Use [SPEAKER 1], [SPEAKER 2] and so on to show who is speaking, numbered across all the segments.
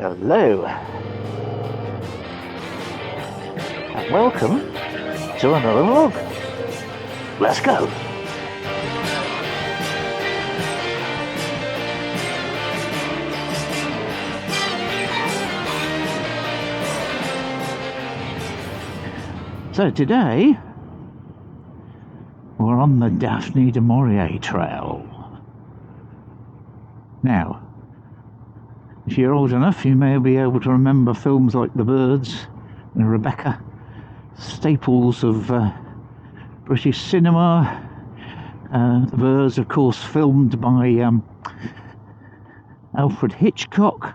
[SPEAKER 1] Hello, and welcome to another vlog. Let's go. So today we're on the Daphne Du Maurier trail. Now, if you're old enough, you may be able to remember films like The Birds and Rebecca, staples of British cinema. The Birds, of course, filmed by Alfred Hitchcock.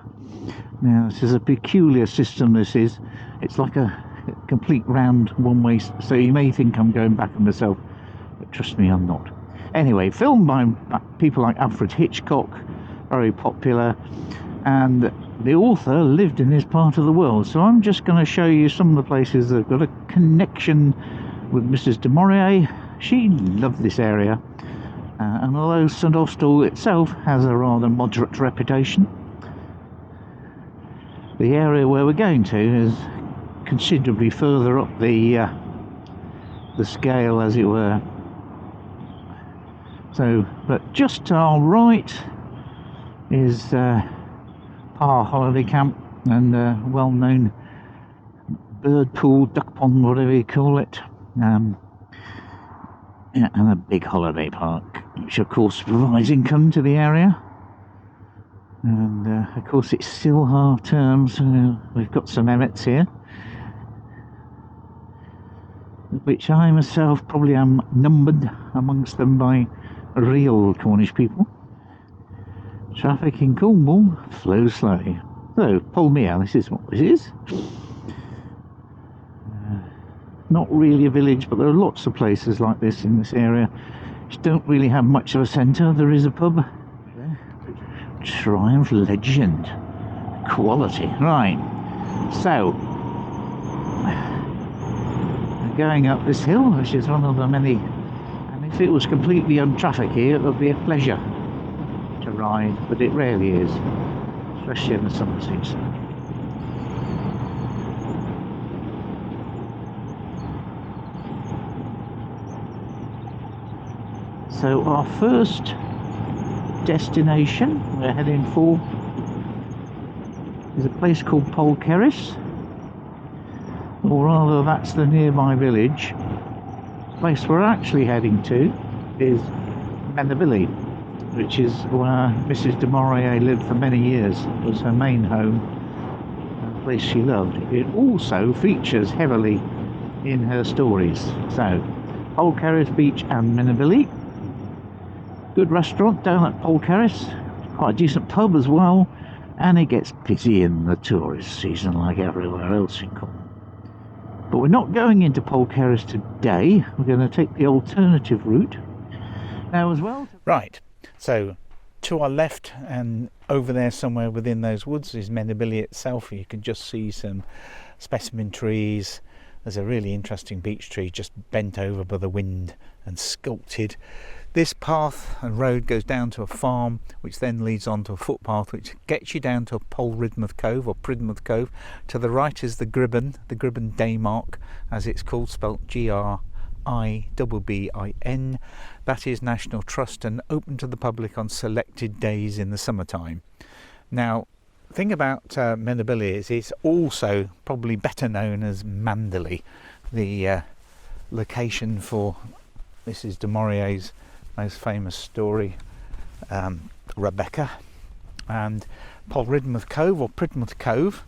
[SPEAKER 1] Now, this is a peculiar system, this is. It's like a complete round one-way, so you may think I'm going back on myself, but trust me, I'm not. Anyway, filmed by people like Alfred Hitchcock, very popular, and the author lived in this part of the world, so I'm just going to show you some of the places that have got a connection with Mrs. Du Maurier. She loved this area, and although St Austell itself has a rather moderate reputation, the area where we're going to is considerably further up the scale, as it were. So, but just to our right is Parr Holiday Camp and well-known bird pool, duck pond, whatever you call it, yeah, and a big holiday park, which of course provides income to the area. And of course it's still half term, so we've got some emmets here, which I myself probably am numbered amongst them by real Cornish people. Traffic in Cornwall flows slowly. So, Polmere, this is what this is. Not really a village, but there are lots of places like this in this area which don't really have much of a centre. There is a pub. Triumph Legend. Quality. Right. So, going up this hill, which is one of the many, and if it was completely untraffic here, it would be a pleasure to ride, but it rarely is, especially in the summer season. So our first destination we're heading for is a place called Polkerris, or rather that's the nearby village. The place we're actually heading to is Menabilly, which is where Mrs. Du Maurier lived for many years. It was her main home, a place she loved. It also features heavily in her stories. So, Polkerris Beach and Menabilly. Good restaurant down at Polkerris, quite a decent pub as well, and it gets busy in the tourist season like everywhere else in Cornwall. But we're not going into Polkerris today. We're going to take the alternative route now as well. Right. So, to our left and over there somewhere within those woods is Menabilly itself. You can just see some specimen trees. There's a really interesting beech tree just bent over by the wind and sculpted. This path and road goes down to a farm, which then leads on to a footpath which gets you down to Polridmouth Cove, or Pridmouth Cove. To the right is the Gribben Daymark, as it's called, spelt Gribbin. That is National Trust and open to the public on selected days in the summertime. Now, the thing about Menabilly is it's also probably better known as Manderley, the location for Mrs. Du Maurier's most famous story, Rebecca. And Polridmouth Cove, or Pridmouth Cove,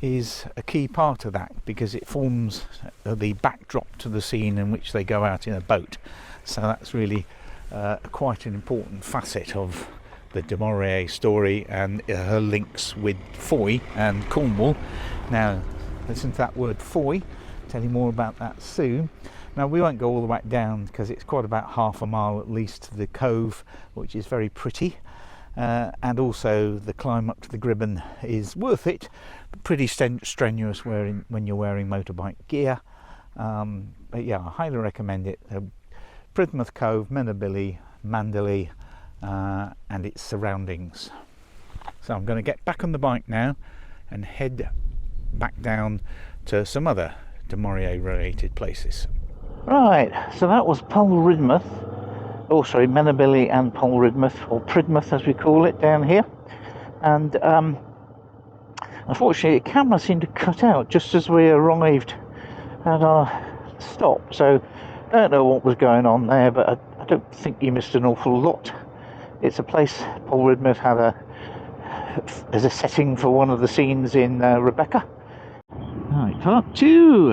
[SPEAKER 1] is a key part of that because it forms the backdrop to the scene in which they go out in a boat. So that's really quite an important facet of the Du Maurier story and her links with Foy and Cornwall. Now, listen to that word Foy, tell you more about that soon. Now, we won't go all the way down because it's quite about half a mile at least to the cove, which is very pretty. And also the climb up to the Gribben is worth it, but pretty strenuous when you're wearing motorbike gear. But yeah, I highly recommend it. Pridmouth Cove, Menabilly, Manderley, and its surroundings.
[SPEAKER 2] So I'm going to get back on the bike now and head back down to some other Du Maurier related places.
[SPEAKER 1] Right, so that was Polridmouth, oh sorry, Menabily and Polridmouth, or Pridmouth as we call it down here. And unfortunately the camera seemed to cut out just as we arrived at our stop, so I don't know what was going on there, but I don't think you missed an awful lot. It's a place Polridmouth had as a setting for one of the scenes in Rebecca. Right, part 2.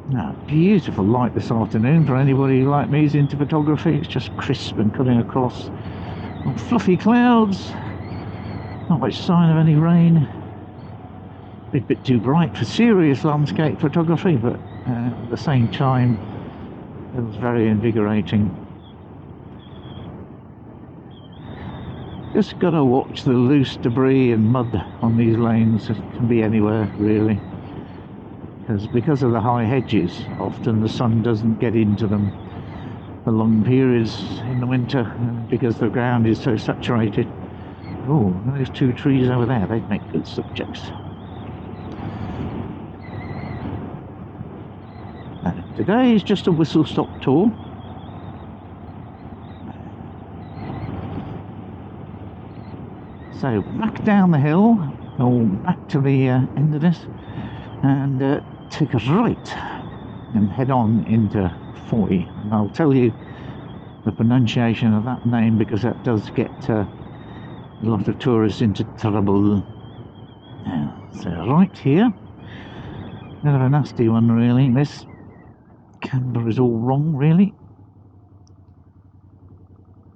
[SPEAKER 1] Now, beautiful light this afternoon for anybody like me who's into photography. It's just crisp and cutting across on fluffy clouds. Not much sign of any rain. A bit too bright for serious landscape photography, but at the same time it was very invigorating. Just gotta watch the loose debris and mud on these lanes. It can be anywhere really, because of the high hedges, often the sun doesn't get into them for long periods in the winter, because the ground is so saturated. Oh, those 2 trees over there, they'd make good subjects. Today is just a whistle-stop tour. So back down the hill, or back to the end of this, and take a right and head on into Foy. And I'll tell you the pronunciation of that name because that does get a lot of tourists into trouble. So right here, bit of a nasty one really. This camera is all wrong really.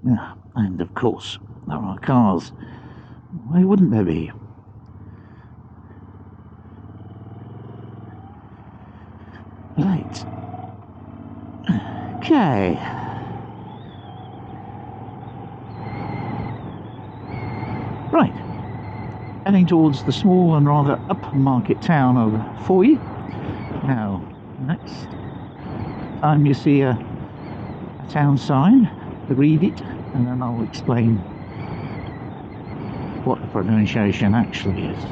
[SPEAKER 1] Yeah, and of course there are cars. Why wouldn't there be? Right. Okay. Right. Heading towards the small and rather upmarket town of Foy. Now, next time you see a town sign, read it, and then I'll explain what the pronunciation actually is.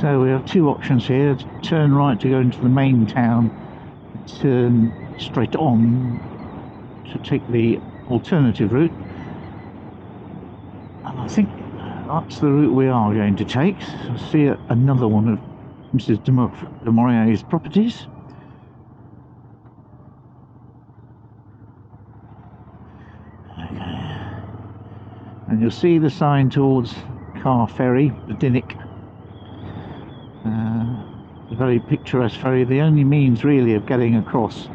[SPEAKER 1] So we have 2 options here: turn right to go into the main town, turn straight on to take the alternative route, and I think that's the route we are going to take. So see another one of Mrs. Du Maurier's properties. Okay. And you'll see the sign towards Car Ferry, the Dinnick. A very picturesque ferry, the only means really of getting across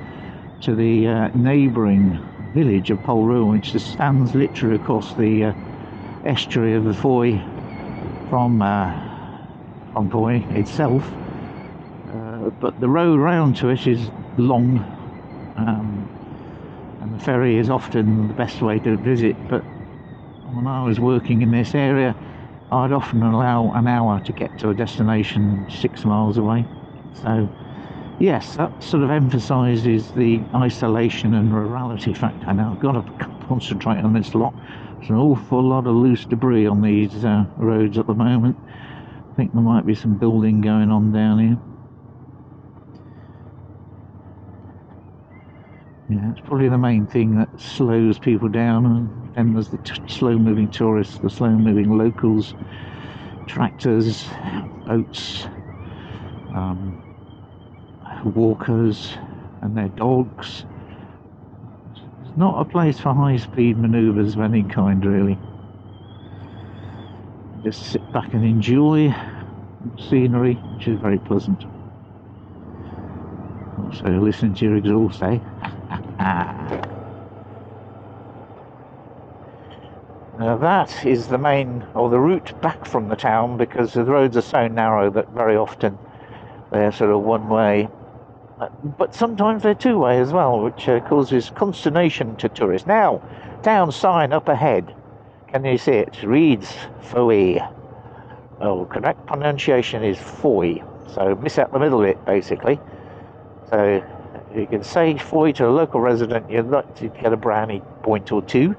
[SPEAKER 1] to the neighbouring village of Polruan, which stands literally across the estuary of the Foy from Foy itself. But the road round to it is long, and the ferry is often the best way to visit. But when I was working in this area, I'd often allow an hour to get to a destination 6 miles away. So yes, that sort of emphasises the isolation and rurality factor. Now I've got to concentrate on this lot. There's an awful lot of loose debris on these roads at the moment. I think there might be some building going on down here. Yeah, it's probably the main thing that slows people down, and then there's the slow-moving tourists, the slow-moving locals, tractors, boats, walkers and their dogs. It's not a place for high-speed manoeuvres of any kind, really. Just sit back and enjoy the scenery, which is very pleasant. Also listen to your exhaust, eh? Now that is the main, or the route back from the town, because the roads are so narrow that very often they're sort of one way, but sometimes they're 2-way as well, which causes consternation to tourists. Now, town sign up ahead, can you see it? Reads Foy. Oh, correct pronunciation is Foy, so miss out the middle bit basically. So You can say fully to a local resident you'd like to get a brownie point or two.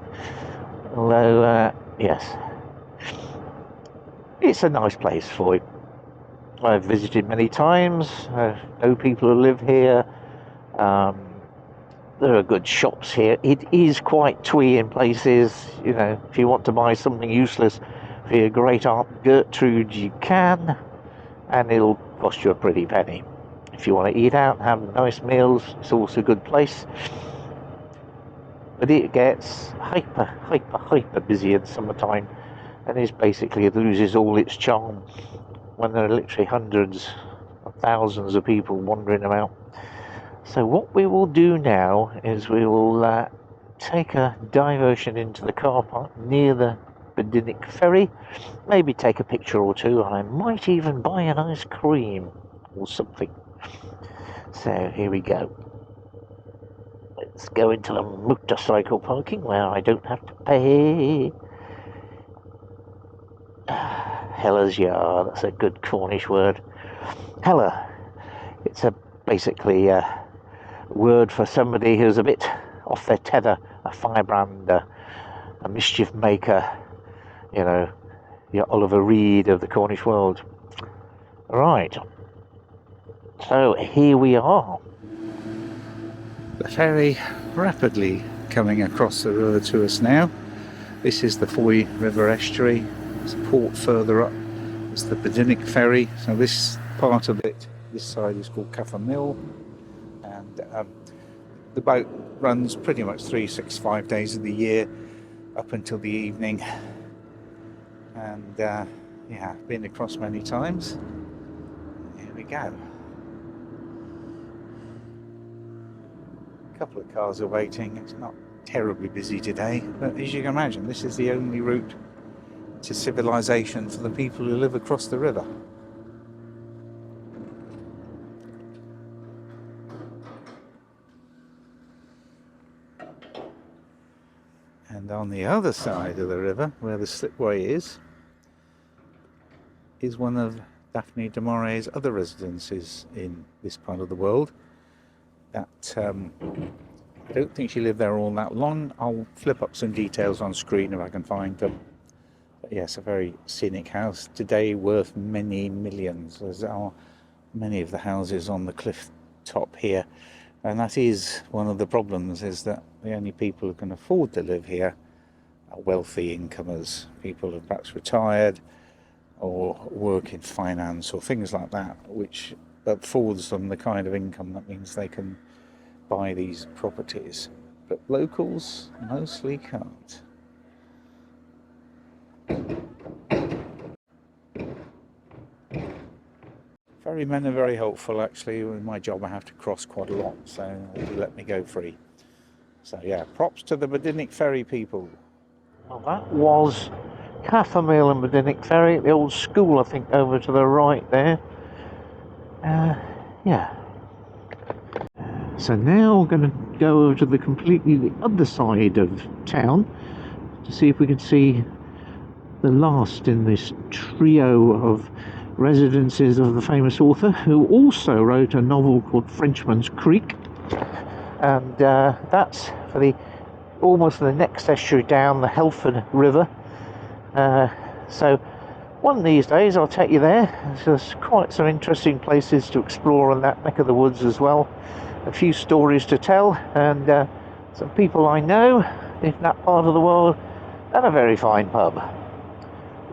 [SPEAKER 1] Although, yes, it's a nice place for you. I've visited many times. I know people who live here. There are good shops here. It is quite twee in places. You know, if you want to buy something useless for your great aunt Gertrude, you can, and it'll cost you a pretty penny. If you want to eat out and have nice meals, it's also a good place. But it gets hyper busy in summertime, and it loses all its charm when there are literally hundreds of thousands of people wandering about. So what we will do now is we will take a diversion into the car park near the Bedinic ferry, maybe take a picture or two, and I might even buy an ice cream or something. So here we go. Let's go into the motorcycle parking where I don't have to pay. Hella's yard, that's a good Cornish word. Hella, it's basically a word for somebody who's a bit off their tether, a firebrand, a mischief maker, you know, your Oliver Reed of the Cornish world. Right, so here we are.
[SPEAKER 2] The ferry rapidly coming across the river to us now. This is the Foy River estuary. There's a port further up. It's the Bedinic ferry. So this part of it, this side is called Cuffer Mill, and the boat runs pretty much 365 days of the year up until the evening. And yeah, been across many times. Here we go. A couple of cars are waiting. It's not terribly busy today, but as you can imagine, this is the only route to civilization for the people who live across the river. And on the other side of the river, where the slipway is one of Daphne Du Maurier's other residences in this part of the world. That I don't think she lived there all that long. I'll flip up some details on screen if I can find them. But yes, a very scenic house, today worth many millions, as are many of the houses on the cliff top here. And that is one of the problems, is that the only people who can afford to live here are wealthy incomers, people who have perhaps retired or work in finance or things like that, which affords them the kind of income that means they can buy these properties. But locals mostly can't. Ferrymen are very helpful, actually. In my job I have to cross quite a lot, so they let me go free. So yeah, props to the Bedinic ferry people.
[SPEAKER 1] Well, that was Cathermill and Bedinic ferry, the old school, I think, over to the right there. Yeah. So now we're going to go over to the other side of town to see if we can see the last in this trio of residences of the famous author, who also wrote a novel called Frenchman's Creek, and that's for almost the next estuary down, the Helford River. So one of these days I'll take you there. There's quite some interesting places to explore in that neck of the woods as well. A few stories to tell, and some people I know in that part of the world, and a very fine pub.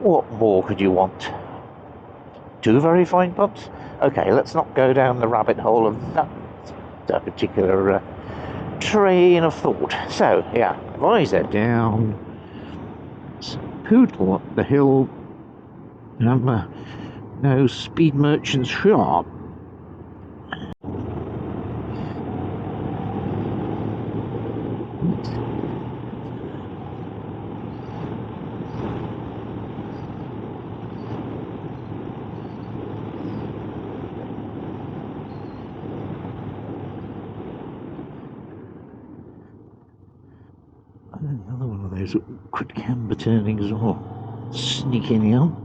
[SPEAKER 1] What more could you want? Two very fine pubs? Okay, let's not go down the rabbit hole of that particular train of thought. So, yeah, rise it down, Poodle up the hill, no speed merchant's shop. Another one of those awkward camber turnings, or sneaking in.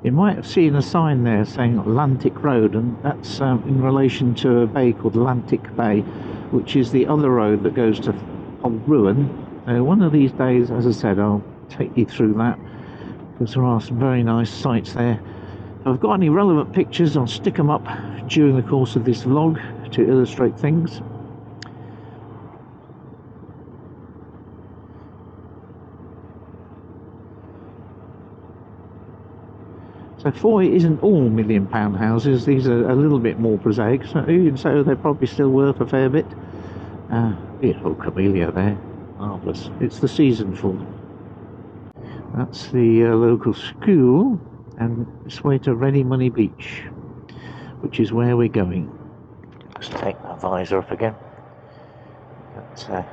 [SPEAKER 1] You might have seen a sign there saying Atlantic Road, and that's in relation to a bay called Atlantic Bay, which is the other road that goes to Ruin. One of these days, as I said, I'll take you through that, because there are some very nice sights there. If I've got any relevant pictures, I'll stick them up during the course of this vlog to illustrate things. So Foy isn't all £1 million houses. These are a little bit more prosaic, so they're probably still worth a fair bit. Beautiful camellia there, marvellous. It's the season for them. That's the local school, and this way to Ready Money Beach, which is where we're going. Let's take that visor up again. But,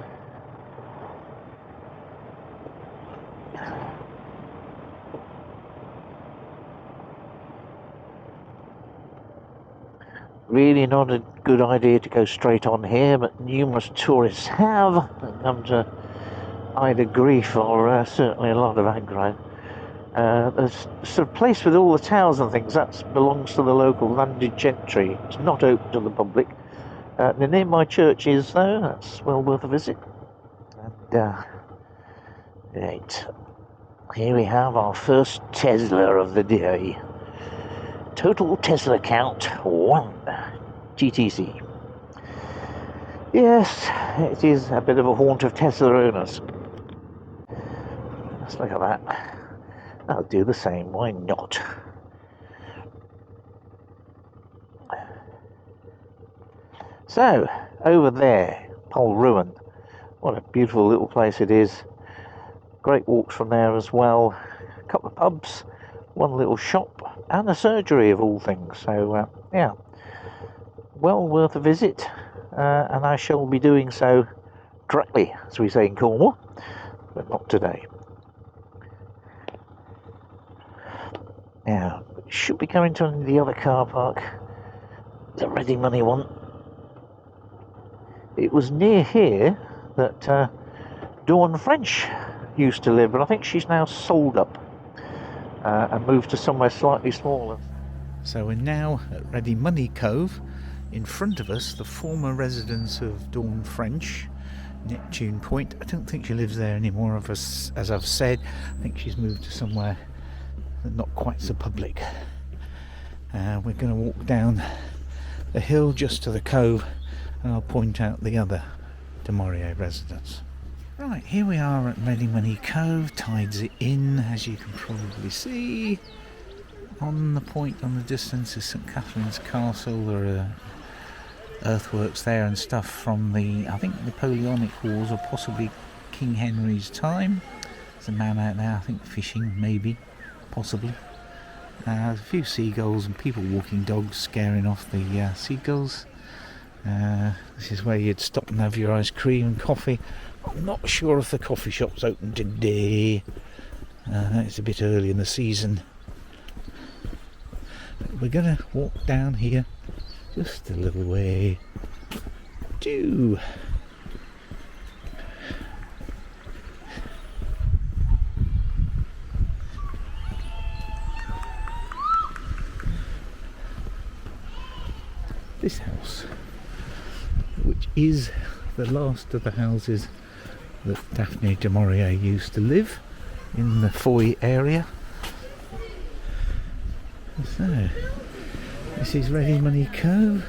[SPEAKER 1] really not a good idea to go straight on here, but numerous tourists have come to either grief or certainly a lot of aggro. There's a sort of place with all the towers and things that belongs to the local landed gentry. It's not open to the public. The nearby church is, though. That's well worth a visit. And right, here we have our first Tesla of the day. Total Tesla count 1 GTC. Yes, it is a bit of a haunt of Tesla owners. Let's look at that. I'll do the same, why not? So, over there, Ruin. What a beautiful little place it is. Great walks from there as well. A couple of pubs, one little shop, and a surgery of all things. So, yeah, well worth a visit. And I shall be doing so directly, as we say in Cornwall, but not today. Now, should be coming to the other car park, the Ready Money one. It was near here that Dawn French used to live, but I think she's now sold up and moved to somewhere slightly smaller.
[SPEAKER 2] So we're now at Ready Money Cove. In front of us, the former residence of Dawn French, Neptune Point. I don't think she lives there anymore, as I've said. I think she's moved to somewhere not quite so public. We're going to walk down the hill just to the cove, and I'll point out the other Du Maurier residence. Right, here we are at Ready Money Cove. Tides it in, as you can probably see. On the point, on the distance, is St Catherine's Castle. There are earthworks there and stuff from the, I think, Napoleonic Wars, or possibly King Henry's time. There's a man out there, I think, fishing, maybe, possibly. There's a few seagulls and people walking dogs, scaring off the seagulls. This is where you'd stop and have your ice cream and coffee. I'm not sure if the coffee shop's open today. It's a bit early in the season. But we're going to walk down here just a little way to this house, which is the last of the houses that Daphne Du Maurier used to live in the Foy area. So, this is Ready Money Cove.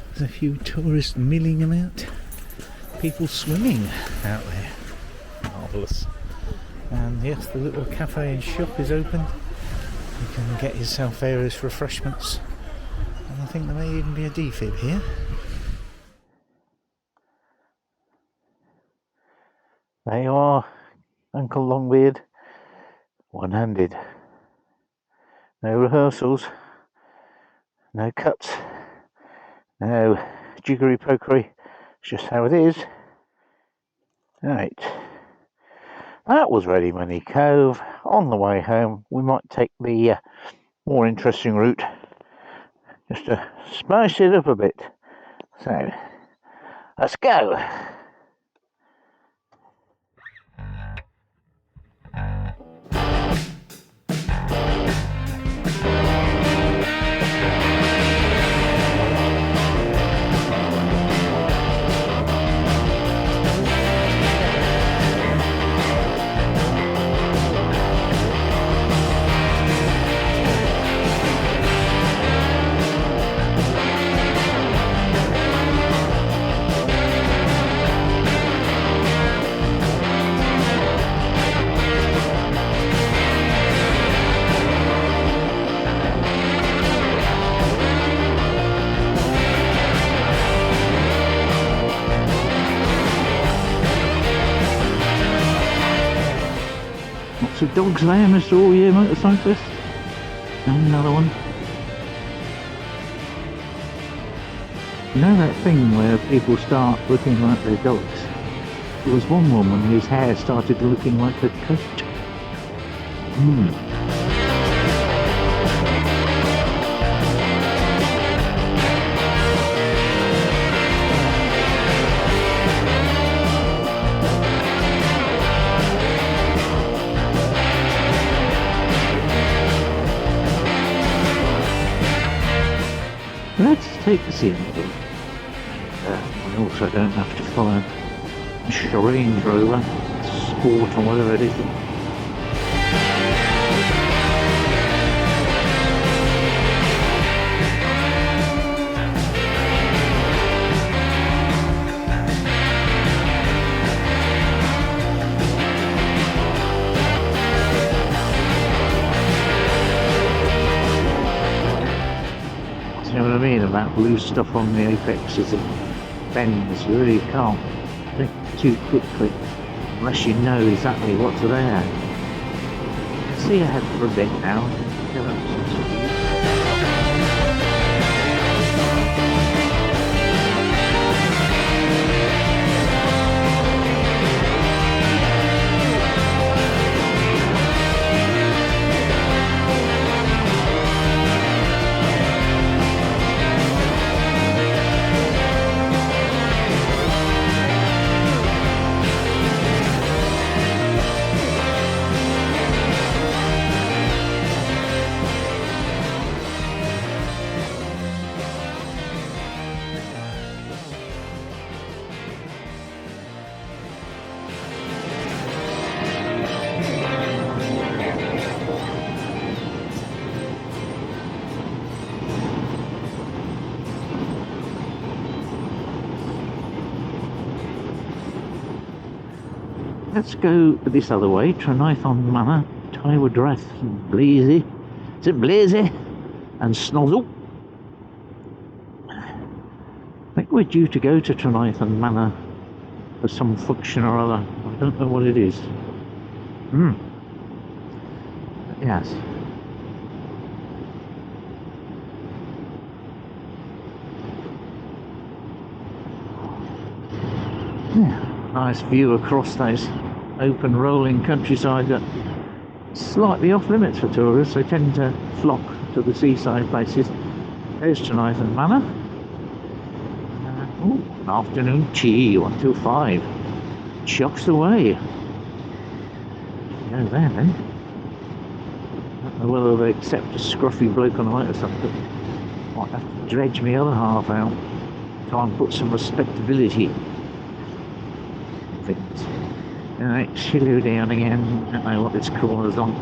[SPEAKER 2] There's a few tourists milling about, people swimming out there. Marvellous. And yes, the little cafe and shop is open. You can get yourself various refreshments. And I think there may even be a defib here.
[SPEAKER 1] There you are, Uncle Longbeard, one-handed. No rehearsals, no cuts, no jiggery-pokery, it's just how it is. Right, that was Ready Money Cove. On the way home, we might take the more interesting route, just to spice it up a bit. So, let's go. lots of dogs there, Mr. All-Year Motorcyclist. And another one. You know that thing where people start looking like their dogs? There was one woman whose hair started looking like her coat. Let's take the scene. I also don't have to follow Range Rover, Sport or whatever it is. You know what I mean about loose stuff on the apexes and bends? You really can't think too quickly unless you know exactly what's there. See ahead for a bit now. Let's go this other way, Tranaithon Manor, Tywardreth, Blazy. Is it Blazy? And Snozzle. I think we're due to go to Tranaithon Manor for some function or other. I don't know what it is. Yes. Yeah. Nice view across those open rolling countryside that slightly off limits for tourists. They tend to flock to the seaside places. There's Tranaithon Manor. An afternoon tea, 1 till 5. Chucks away. Go there then. I don't know whether they accept a scruffy bloke on a motorcycle. Might have to dredge my other half out. Try and put some respectability. Things. Alright, slow down again. I don't know what this corner's on.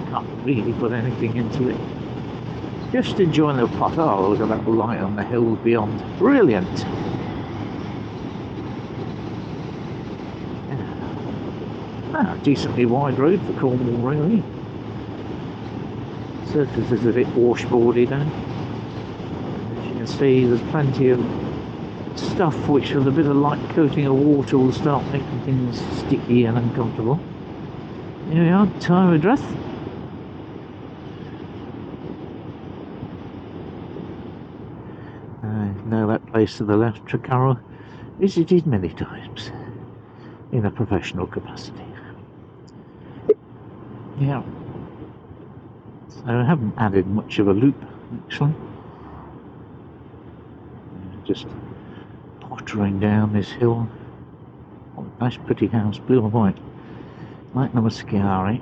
[SPEAKER 1] Can't really put anything into it. Just enjoying the pot. Oh, look at that light on the hills beyond. Brilliant! Yeah. Decently wide road for Cornwall, really. Surface is a bit washboardy now. As you can see, there's plenty of stuff which with a bit of light coating of water will start making things sticky and uncomfortable. Here we are, Tywardreth. I know that place to the left, Trecarrow, visited many times in a professional capacity. Yeah. So I haven't added much of a loop actually. Just pottering down this hill. Oh, nice pretty house, blue and white. Like the Mascari.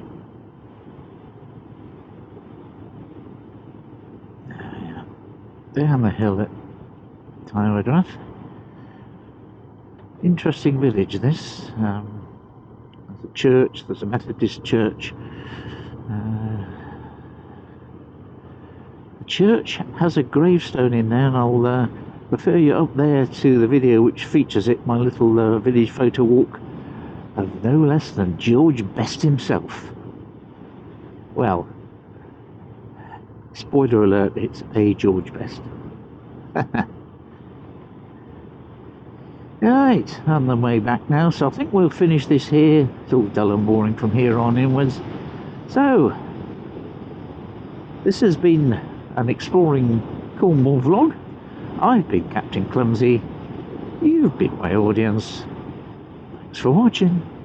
[SPEAKER 1] Down the hill at Tywardreth. Interesting village this. There's a church, there's a Methodist church. The church has a gravestone in there, and I'll refer you up there to the video which features it, my little village photo walk of no less than George Best himself. Well, spoiler alert, it's a George Best. Right, on the way back now, so I think we'll finish this here. It's all dull and boring from here on inwards. So, this has been an exploring Cornwall vlog. I've been Captain Clumsy. You've been my audience. Thanks for watching.